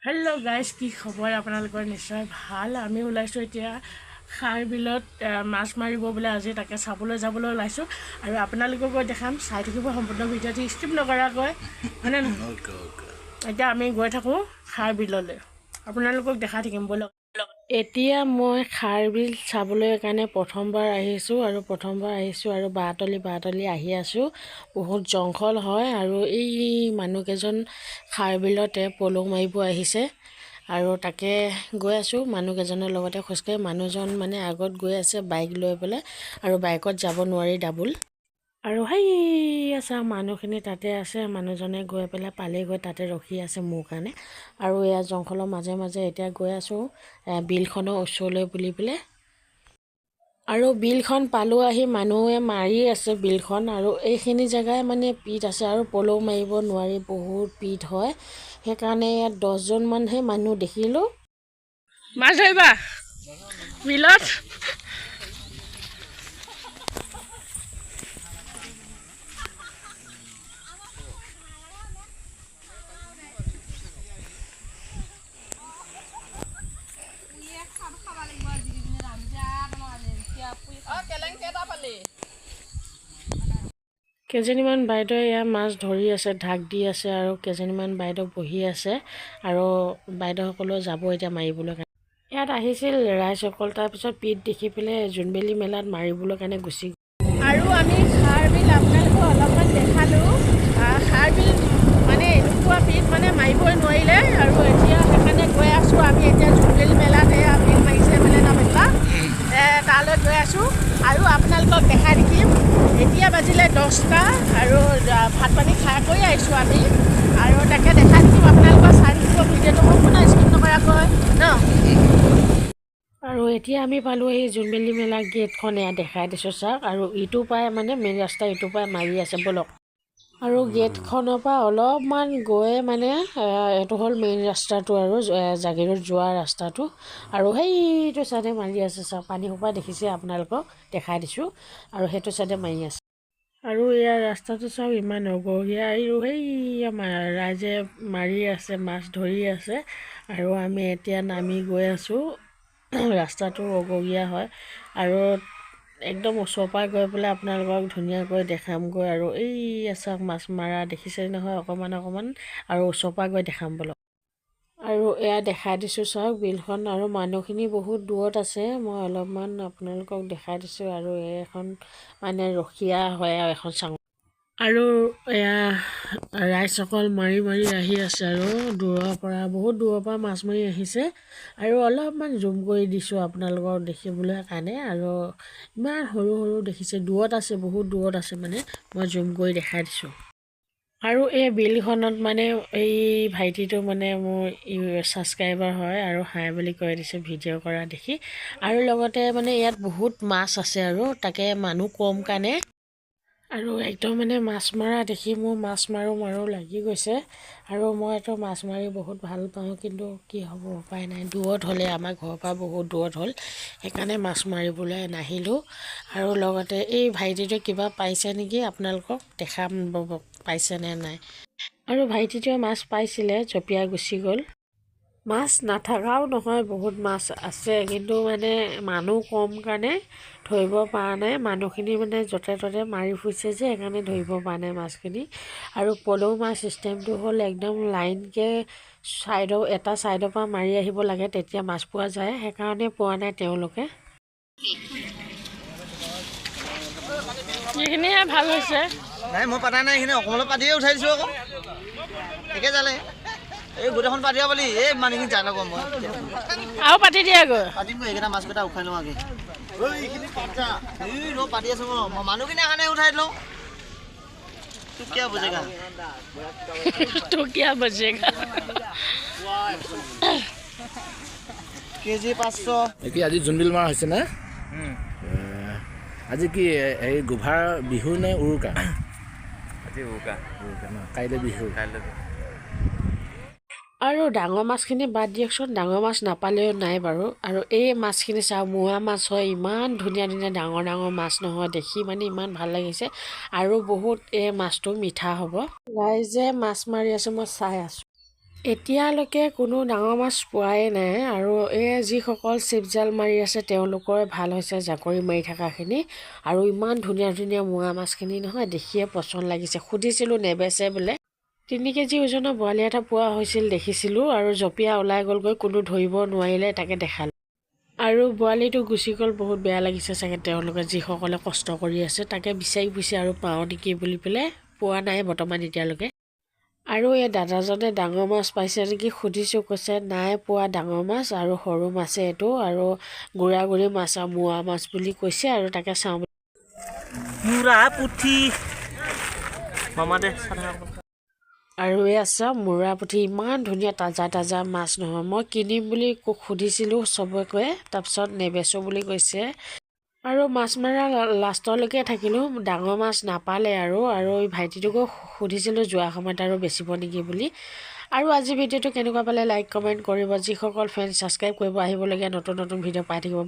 Hello' guys, কি খবৰ আপোনালোকৰ? নিশ্চয় ভাল। আমি ওলাইছোঁ এতিয়া খাৰ বিলত মাছ মাৰিব বোলে আজি, তাকে চাবলৈ যাবলৈ ওলাইছোঁ আৰু আপোনালোকক গৈ দেখাম। চাই থাকিব সম্পূৰ্ণ ভিডিঅ'টো স্কিপ নকৰাকৈ, হয়নে নহয়? এতিয়া আমি গৈ থাকোঁ খাৰ বিললৈ, আপোনালোকক দেখাই থাকিম ব'লক। এতিয়া মই খাৰ বিল চাবলৈ কাৰণে প্ৰথমবাৰ আহিছোঁ আৰু বাটলি আহি আছোঁ। বহুত জংঘল হয় আৰু এই মানুহকেইজন খাৰ বিলতে পলৌ মাৰিব আহিছে আৰু তাকে গৈ আছোঁ মানুহকেইজনৰ লগতে খোজকাঢ়ি। মানুহজন মানে আগত গৈ আছে বাইক লৈ পেলাই, আৰু বাইকত যাব নোৱাৰি ডাবুল। আৰু সেই আছে মানুহখিনি তাতে আছে, মানুহজনে গৈ পেলাই পালেগৈ, তাতে ৰখি আছে মোৰ কাৰণে। আৰু এয়া জংঘলৰ মাজে মাজে এতিয়া গৈ আছোঁ বিলখনৰ ওচৰলৈ বুলি পেলাই। আৰু বিলখন পালোঁ আহি, মানুহে মাৰি আছে বিলখন, আৰু এইখিনি জেগাই মানে পিট আছে আৰু পলৌ মাৰিব নোৱাৰি, বহুত পিট হয়। সেইকাৰণে ইয়াত 10জনমানহে মানুহ দেখিলোঁ মাছ ধৰিবা বিলত। কেইজনীমান বাইদেৱে ইয়াৰ মাছ ধৰি আছে, ঢাক দি আছে, আৰু কেইজনীমান বাইদেউ বহি আছে, আৰু বাইদেউসকলেও যাব এতিয়া মাৰিবলৈ কাৰণে। ইয়াত আহিছিল ৰাইজসকল, তাৰপিছত পিট দেখি পেলাই জোনবেলি মেলাত মাৰিবলৈ কাৰণে গুচি গ'ল। আৰু আমি খাৰ বিল আপোনালোকক অলপমান দেখালোঁ। খাৰ বিল মানে এনেকুৱা পিট মানে মাৰিবই নোৱাৰিলে, আৰু এতিয়া সেইকাৰণে গৈ আছোঁ আমি এতিয়া জোনবেলি মেলাত এয়া বিল মাৰিছে মানে নামেলা, তালৈ গৈ আছোঁ আৰু আপোনালোকক দেখাই দেখিম। এতিয়া বাজিলে 10টা আৰু ভাত পানী খাই কৰি আহিছোঁ আমি, আৰু তাকে দেখাই দিম আপোনালোকৰ। চাই থাকিব ভিডিঅ'টো সম্পূৰ্ণ স্কিপ নকৰাকৈ ন। আৰু এতিয়া আমি পালোঁ এই জোনবেলি মেলা গেটখন, এয়া দেখাই দিছোঁ চাওক। আৰু ইটো পাই মানে মেইন ৰাস্তা, ইটো পাই মাৰি আছে ব'লক। আৰু গেটখনৰ পৰা অলপমান গৈ মানে এইটো হ'ল মেইন ৰাস্তাটো আৰু জাগিৰোড যোৱা ৰাস্তাটো, আৰু সেইটো চাইডে মাৰি আছে চাওক। পানী সোপা দেখিছে আপোনালোকক দেখাই দিছোঁ, আৰু সেইটো চাইডে মাৰি আছে। আৰু ইয়াৰ ৰাস্তাটো চাওক ইমান অগৰীয়া, আৰু সেই ৰাইজে মাৰি আছে, মাছ ধৰি আছে, আৰু আমি এতিয়া নামি গৈ আছোঁ। ৰাস্তাটো অগৰীয়া হয়, আৰু একদম ওচৰৰ পৰা গৈ পেলাই আপোনালোকক ধুনীয়াকৈ দেখামগৈ। আৰু এই চাওক মাছ মৰা দেখিছে নহয় অকণমান, আৰু ওচৰৰ পৰা গৈ দেখাম ব'লক। আৰু এয়া দেখাই দিছোঁ চাওক বিলখন, আৰু মানুহখিনি বহুত দূৰত আছে। মই অলপমান আপোনালোকক দেখাই দিছোঁ, আৰু এখন মানে ৰখীয়া হয় আৰু এখন চাং, আৰু এয়া ৰাইজসকল মাৰি আহি আছে, আৰু বহুত দূৰৰ পৰা মাছ মাৰি আহিছে। আৰু অলপমান জুম কৰি দিছোঁ আপোনালোকক দেখিবলৈ কাৰণে, আৰু ইমান সৰু দেখিছে, দূৰত আছে, বহুত দূৰত আছে, মানে মই জুম কৰি দেখাই দিছোঁ। আৰু এই বিলখনত মানে এই ভাইটিটো মানে মোৰ ছাবস্ক্ৰাইবাৰ হয়, আৰু হাই বুলি কৈ দিছে ভিডিঅ' কৰা দেখি। আৰু লগতে মানে ইয়াত বহুত মাছ আছে, আৰু তাকে মানুহ কম কাৰণে, আৰু একদম মানে মাছ মৰা দেখি মোৰ মাছ মাৰো লাগি গৈছে। আৰু মইতো মাছ মাৰি বহুত ভাল পাওঁ, কিন্তু কি হ'ব উপায় নাই, দূৰত হ'লে আমাৰ ঘৰৰ পৰা বহুত দূৰত হ'ল, সেইকাৰণে মাছ মাৰিবলৈ নাহিলোঁ। আৰু লগতে এই ভাইটিটোৱে কিবা পাইছে নেকি, আপোনালোকক দেখাম পাইছেনে নাই। আৰু ভাইটিটোৱে মাছ পাইছিলে, জঁপিয়াই গুচি গ'ল। মাছ নাথাকাও নহয়, বহুত মাছ আছে, কিন্তু মানে মানুহ কম কাৰণে ধৰিব পৰা নাই। মানুহখিনি মানে য'তে ত'তে মাৰি ফুৰিছে যে, সেইকাৰণে ধৰিব পৰা নাই মাছখিনি। আৰু পলৌ মাছ চিষ্টেমটো হ'ল একদম লাইনকৈ এটা ছাইডৰ পৰা মাৰি আহিব লাগে, তেতিয়া মাছ পোৱা যায়, সেইকাৰণে পোৱা নাই তেওঁলোকে। এইখিনিহে ভাল হৈছে। নাই মই পাতা নাই, এইখিনি অকণমান পাতিয়ে উঠাই দিছোঁ আকৌ, একে জালে এই গোটেইখন পাতি দিয়া বুলি এই মানুহখিনি জানো কম মই আৰু পাতি দিয়া গৈ পাতিম, এইকেইটা মাছকেইটা উঠাই লওঁ আগে। এইখিনি পাতি আছোঁ মই, মানুহখিনি অহা নাই, উঠাই লওঁ। কেজি 500। কি আজি জোনবিল মাৰা হৈছে নে? আজি কি এই গুভা বিহু নে উৰুকা? আজি উৰুকা ন, কাইলৈ বিহু। আৰু ডাঙৰ মাছখিনি বাদ দিয়কচোন, ডাঙৰ মাছ নাপালেও নাই বাৰু। আৰু এই মাছখিনি চাওক, মোৱা মাছ হয়, ইমান ধুনীয়া ধুনীয়া ডাঙৰ ডাঙৰ মাছ নহয়, দেখি মানে ইমান ভাল লাগিছে। আৰু বহুত এই মাছটো মিঠা হ'ব। ৰাইজে মাছ মাৰি আছে, মই চাই আছোঁ। এতিয়ালৈকে কোনো ডাঙৰ মাছ পোৱাই নাই। আৰু এই যিসকল চিপজাল মাৰি আছে তেওঁলোকৰে ভাল হৈছে জাকৰি মাৰি থকাখিনি। আৰু ইমান ধুনীয়া ধুনীয়া মোৱা মাছখিনি নহয়, দেখিয়ে পচন্দ লাগিছে। সুধিছিলোঁ নেবেচে বোলে। 3 কেজি ওজনৰ বৰালি এটা পোৱা হৈছিল দেখিছিলোঁ, আৰু জঁপিয়া ওলাই গ'লগৈ, কোনো ধৰিব নোৱাৰিলে, তাকে দেখালোঁ। আৰু বৰালিটো গুচি গ'ল, বহুত বেয়া লাগিছে চাগে তেওঁলোকে যিসকলে কষ্ট কৰি আছে, তাকে বিচাৰি ফুৰিছে আৰু পাওঁ নেকি বুলি পেলাই, পোৱা নাই বৰ্তমান এতিয়ালৈকে। আৰু এই দাদাজনে ডাঙৰ মাছ পাইছে নেকি সুধিছোঁ, কৈছে নাই পোৱা ডাঙৰ মাছ, আৰু সৰু মাছে এইটো, আৰু গুড়া গুড়ি মাছ আৰু মোৱা মাছ বুলি কৈছে। আৰু তাকে চাওঁ মুৰা পুঠি মামা দে। আৰু এই আছে মূৰা পুঠি, ইমান ধুনীয়া তাজা তাজা মাছ নহয়। মই কিনিম বুলি সুধিছিলোঁ চবকে, তাৰপিছত নেবেচো বুলি কৈছে। আৰু মাছ মৰা লাষ্টলৈকে থাকিলোঁ, ডাঙৰ মাছ নাপালে। আৰু এই ভাইটিটোকো সুধিছিলোঁ যোৱা সময়ত আৰু বেচিব নেকি বুলি। আৰু আজি ভিডিঅ'টো কেনেকুৱা পালে লাইক কমেণ্ট কৰিব, যিসকল ফ্ৰেণ্ড ছাবস্ক্ৰাইব কৰিব, আহিবলগীয়া নতুন নতুন ভিডিঅ' পাই থাকিব।